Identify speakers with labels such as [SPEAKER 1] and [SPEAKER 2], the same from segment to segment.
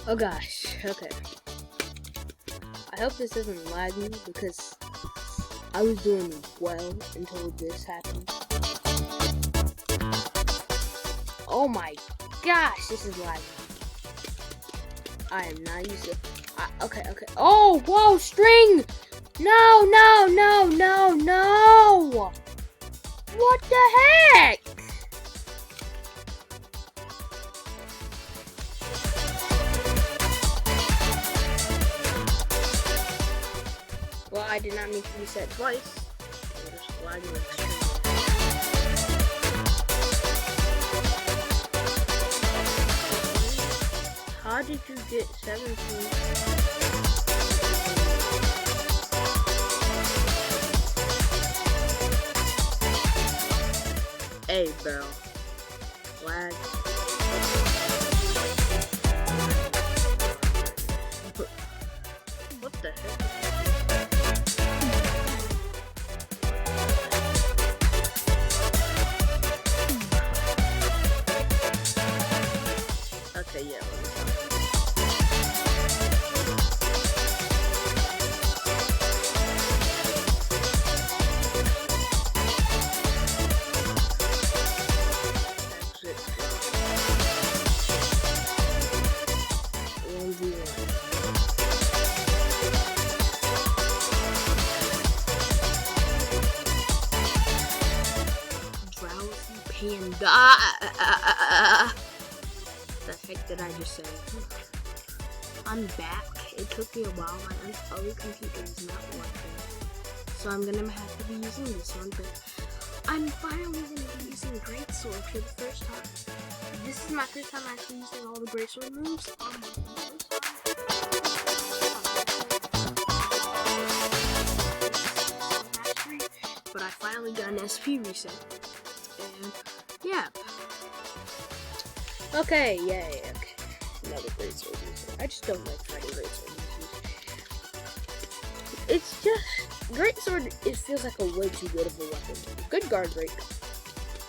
[SPEAKER 1] Oh gosh, okay. I hope this doesn't lag me because I was doing well until this happened. Oh my gosh, this is lagging. I am not used to. Okay. Oh, whoa, string! No! What the heck? Well, I did not mean to reset twice. I'm just lagging extremely. How did you get 17? Hey, bro. Lag. What the heck? Okay, yeah. Panda. The heck did I just say? I'm back. It took me a while. My other computer is not working, so I'm gonna have to be using this one. But I'm finally gonna be using Greatsword for the first time. This is my first time actually using all the Greatsword moves on my controllers. But I finally got an SP reset. And yeah. Okay, okay. Another Greatsword user. I just don't like fighting Greatsword users. It's just Greatsword. It feels like a way too good of a weapon. Good guard break,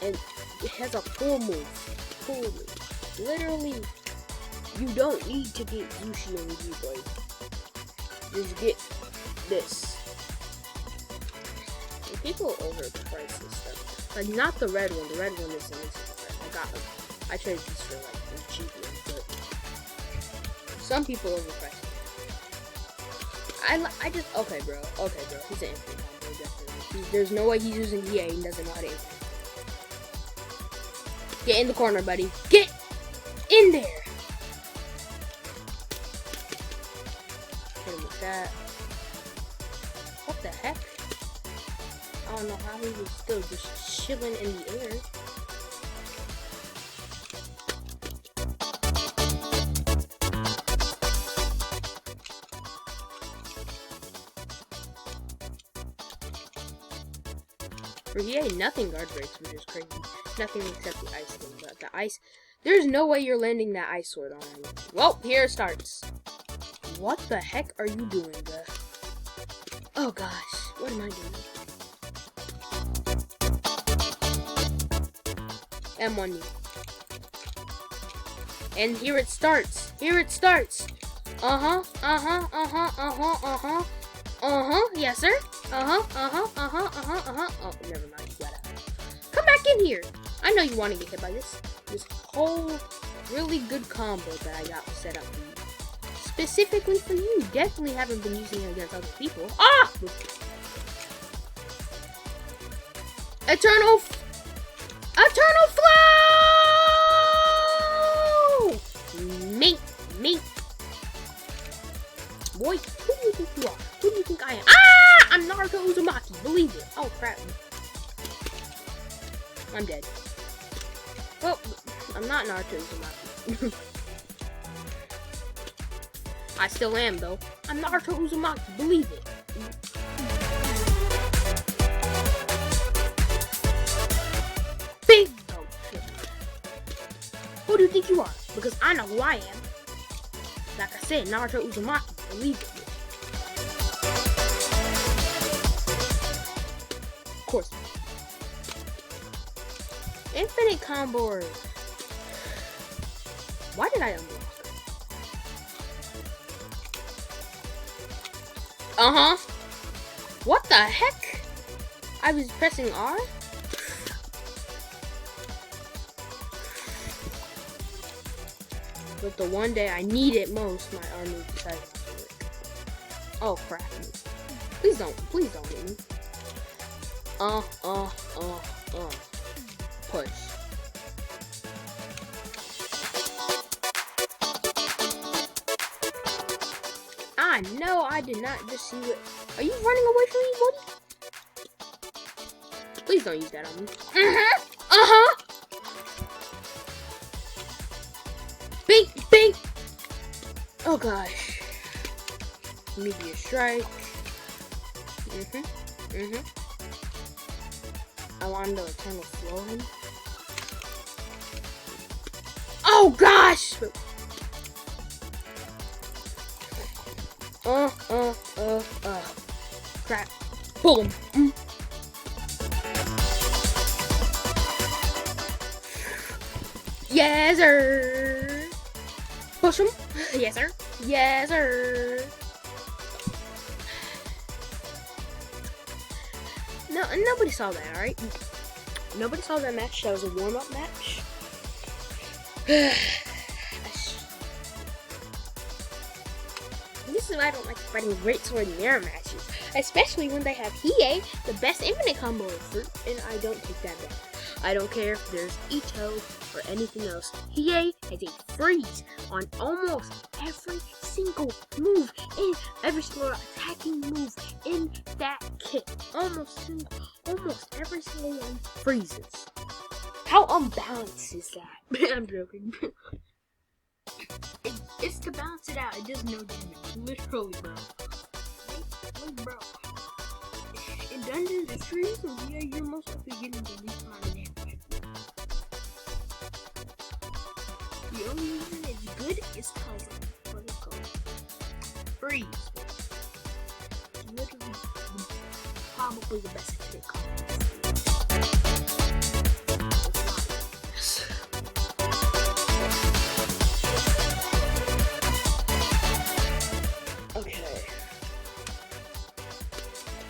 [SPEAKER 1] and it has a full move. Literally, you don't need to get Zushi and G-Blade. Just get this. And people overprice this stuff. Like, not the red one. The red one is nice. I traded these for like a GPO, but some people overprice it. I just okay, bro. He's an infinite combo, definitely. There's no way he's using EA and doesn't know how to infinite. Get in the corner, buddy. Get in there. Hit him with that. What the heck? I don't know how he was still just chilling in the air. For EA, nothing guard breaks, which is crazy. Nothing except the ice thing. But the ice, there's no way you're landing that ice sword on him. Well, here it starts. What the heck are you doing, bruh? Oh gosh, what am I doing? M1U. And here it starts. Yes, sir. Oh, never mind. Come back in here. I know you want to get hit by this whole really good combo that I got set up for you. Specifically for you. Definitely haven't been using it against other people. Ah! Eternal flow! Me. Boy, who do you think you are? Who do you think I am? Ah! I'm Naruto Uzumaki. Believe it. Oh, crap. I'm dead. Well, I'm not Naruto Uzumaki. I still am, though. I'm Naruto Uzumaki. Believe it. Big. Oh, shit. Who do you think you are? Because I know who I am. Like I said, Naruto Uzumaki. Believe it. Of course. Infinite combo. Why did I unblock? Uh-huh. What the heck? I was pressing R? But the one day I need it most, my R move decided to work. Oh crap. Please don't hit me. Push. Ah, no, I did not just see what. Are you running away from me, buddy? Please don't use that on me. Bing, bing. Oh gosh. Meteor strike. I wanted to eternal flow him. Oh gosh! Crap. Boom. Yes, sir. Push him. Yes, sir. Yes, sir. No, nobody saw that, alright? Nobody saw that match. That was a warm-up match. This is why I don't like fighting great sword and arrow matches. Especially when they have Hiei, the best infinite combo fruit, and I don't take that back. I don't care if there's Ito or anything else. Hiei has a freeze on almost every single move in every single attacking move in that kit. Almost every single one freezes. How unbalanced is that? I'm joking. It's to balance it out. It does no damage. Literally, bro. Like, bro. In dungeons, it's freeze, so yeah, you're most likely getting the least amount of damage. The only reason it's good is because what it's called. Freeze. It's literally probably the best kit combo.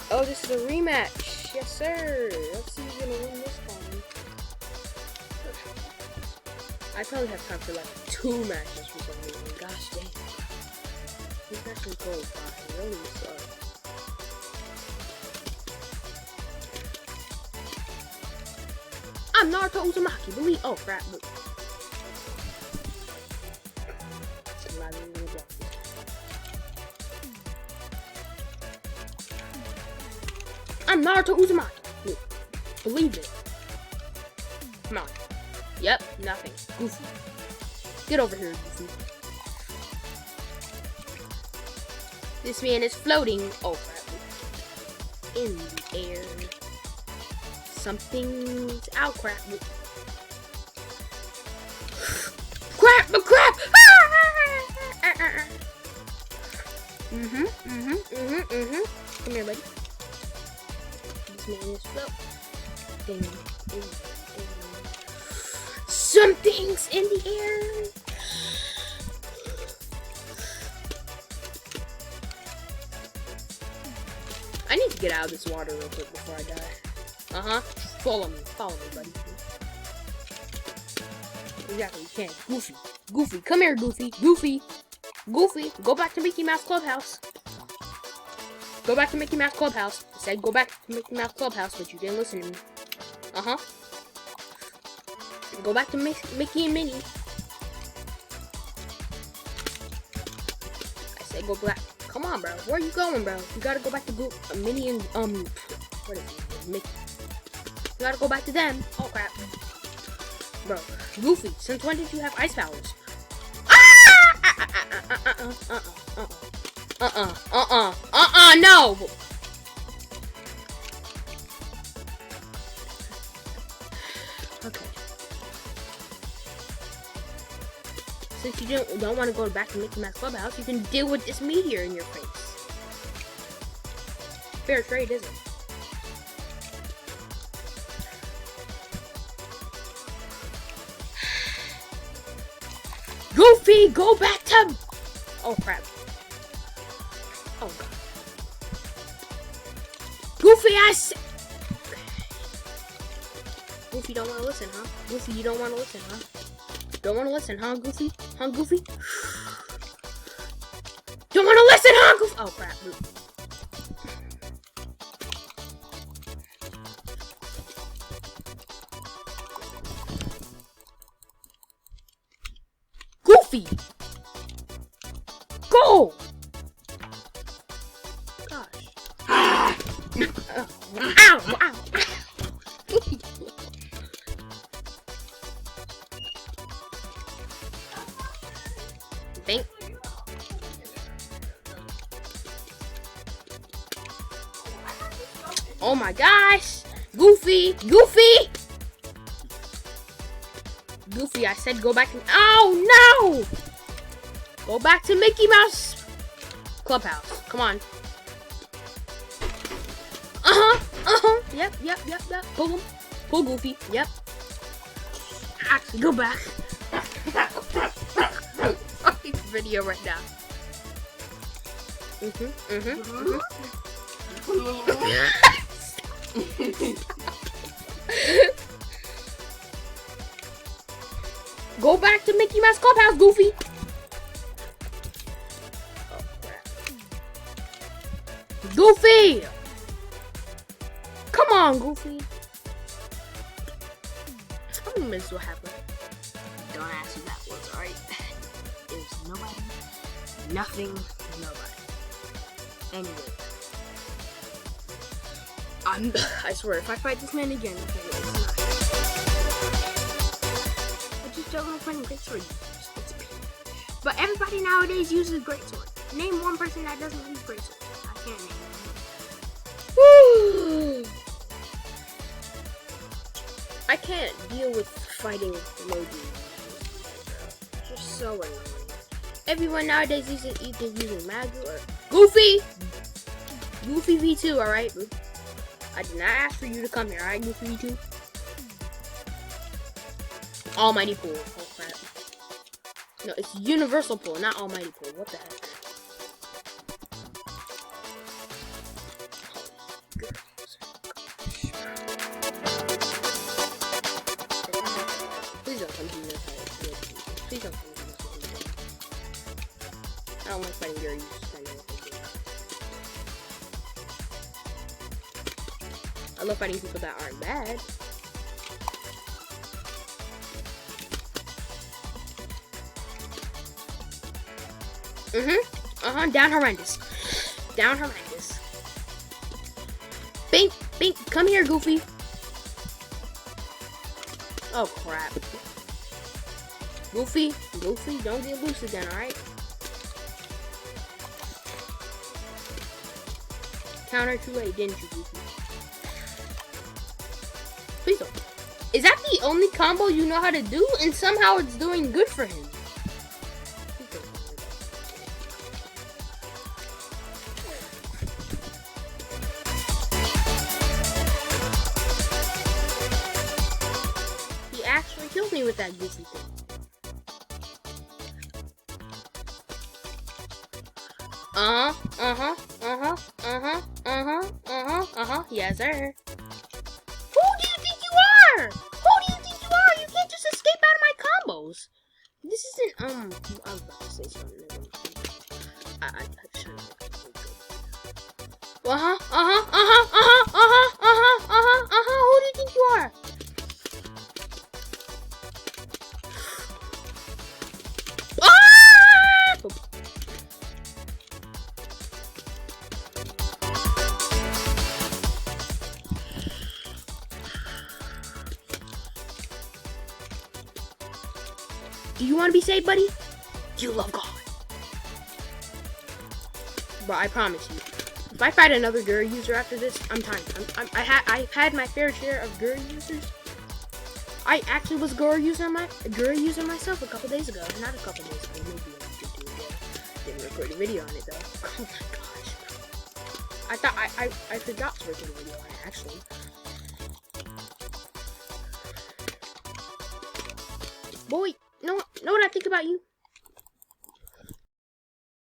[SPEAKER 1] Oh, this is a rematch. Yes, sir. Let's see who's gonna win this one. I probably have time for like 2 matches for some reason. Gosh dang. This match is going by really slow. I'm Naruto Uzumaki. Believe. Oh crap. Look. I'm not even gonna block this. I'm Naruto Uzumaki. Look, believe it. Come on. Yep, nothing. Goofy. Get over here, Goofy. This man is floating. Oh crap. In the air. Something's out, crap. Crap! Crap! Come here, buddy. Man is floating. Something's in the air. I need to get out of this water real quick before I die. Follow me, buddy. Exactly, you can. Goofy, come here, Goofy. Goofy, go back to Mickey Mouse Clubhouse. Go back to Mickey Mouse Clubhouse. I said go back to Mickey Mouse Clubhouse, but you didn't listen to me. Go back to Mickey and Minnie. I said go back. Come on, bro. Where are you going, bro? You gotta go back to Minnie and what is it? Mickey. You gotta go back to them. Oh crap, bro. Goofy, since when did you have ice powers? No! Okay. Since you don't want to go back to Mickey Mouse Clubhouse, you can deal with this meteor in your face. Fair trade, isn't it? Goofy, go back to... Oh, crap. Oh, God. Goofy, Goofy don't want to listen, huh? Goofy, you don't want to listen, huh? Don't want to listen, huh, Goofy? Huh, Goofy? Don't want to listen, huh, Goofy? Oh, crap. Goofy! Go! Gosh. Ow! Ow! Think. Oh my gosh! Goofy! Goofy! Goofy, I said go back. Oh no! Go back to Mickey Mouse Clubhouse. Come on. Yep. Pull him. Pull Goofy. Yep. Actually, go back. Video right now. Go back to Mickey Mouse Clubhouse, Goofy. Oh, crap. Goofy! Come on, Goofy. I'm gonna miss what happened. Don't ask who that was, alright? It was nobody, nothing, nobody. Anyway. I swear, if I fight this man again, okay, it's not. I just don't like fighting great sword users. It's pain. But everybody nowadays uses great sword. Name one person that doesn't use great sword. I can't name one. I can't deal with fighting emojis. It's just so annoying. Everyone nowadays is either using Magu or Goofy! Goofy V2, alright? I did not ask for you to come here, alright, Goofy V2? Almighty Pool. Oh crap. No, it's Universal Pool, not Almighty Pool. What the heck? Please don't come to me. Please don't come to me. I don't like fighting Gary. I love fighting people that aren't bad. Down horrendous. Down horrendous. Bink, come here, Goofy. Oh crap. Goofy, don't get loose again, alright? Counter too late, didn't you, Goofy? Please don't. Is that the only combo you know how to do? And somehow it's doing good for him. He actually killed me with that Goofy thing. Yes, sir. Who do you think you are? Who do you think you are? You can't just escape out of my combos. This isn't, I was about to say something. I shouldn't. Who do you think you are? Do you want to be saved, buddy? You love God. But I promise you, if I fight another Guru user after this, I'm tired. I've had my fair share of Guru users. I actually was a Guru user myself a couple days ago. Not a couple days ago, maybe a week or two ago. Didn't record a video on it though. Oh my gosh. I thought I forgot to record a video on it actually. Boy, know what I think about you?